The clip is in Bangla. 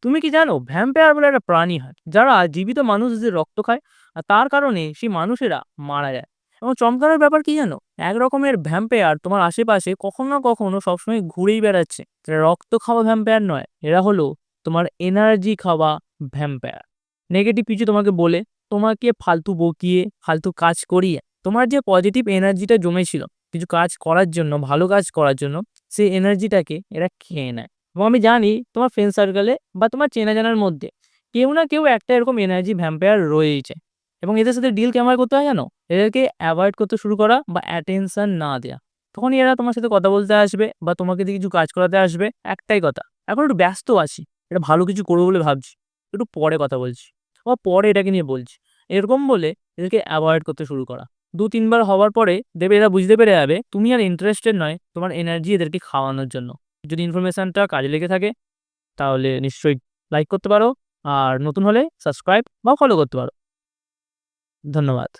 তুমি কি জানো ভ্যাম্পায়ার বলে একটা প্রাণী হয় যারা জীবিত মানুষদের রক্ত খায় আর তার কারণে সেই মানুষেরা মারা যায়। এবং চমকানোর ব্যাপার কি জানো, এক রকমের ভ্যাম্পায়ার তোমার আশেপাশে কখনো না কখনো সবসময় ঘুরেই বেড়াচ্ছে। এরা রক্ত খাওয়া ভ্যাম্পায়ার নয়, এরা হলো তোমার এনার্জি খাওয়া ভ্যাম্পায়ার। নেগেটিভ কিছু তোমাকে বলে, তোমাকে ফালতু বকিয়ে ফালতু কাজ করিয়ে তোমার যে পজিটিভ এনার্জিটা জমেছিল কিছু কাজ করার জন্য, ভালো কাজ করার জন্য, সেই এনার্জিটাকে এরা খেয়ে নেয়। এবং আমি জানি তোমার ফ্রেন্ড সার্কেলে বা তোমার চেনা জানার মধ্যে কেউ না কেউ একটা এরকম এনার্জি ভ্যাম্পায়ার রয়েইছে। এবং এদের সাথে ডিল কেমন করতে হয় জানো, এদেরকে অ্যাভয়েড করতে শুরু করা বা অ্যাটেনশন না দেওয়া। তখনই এরা তোমার সাথে কথা বলতে আসবে বা তোমাকে দিয়ে কিছু কাজ করাতে আসবে। একটাই কথা, এখন একটু ব্যস্ত আছি, এটা ভালো কিছু করবো বলে ভাবছি, একটু পরে কথা বলছি বা পরে এটাকে নিয়ে বলছি, এরকম বলে এদেরকে অ্যাভয়েড করতে শুরু করা। ২-৩ বার হওয়ার পরে দেখবে এরা বুঝতে পেরে যাবে তুমি আর ইন্টারেস্টেড নয় তোমার এনার্জি এদেরকে খাওয়ানোর জন্য। যদি ইনফরমেশনটা কাজে লেগে থাকে তাহলে নিশ্চয়ই লাইক করতে পারো। আর নতুন হলে সাবস্ক্রাইব বা ফলো করতে পারো। ধন্যবাদ।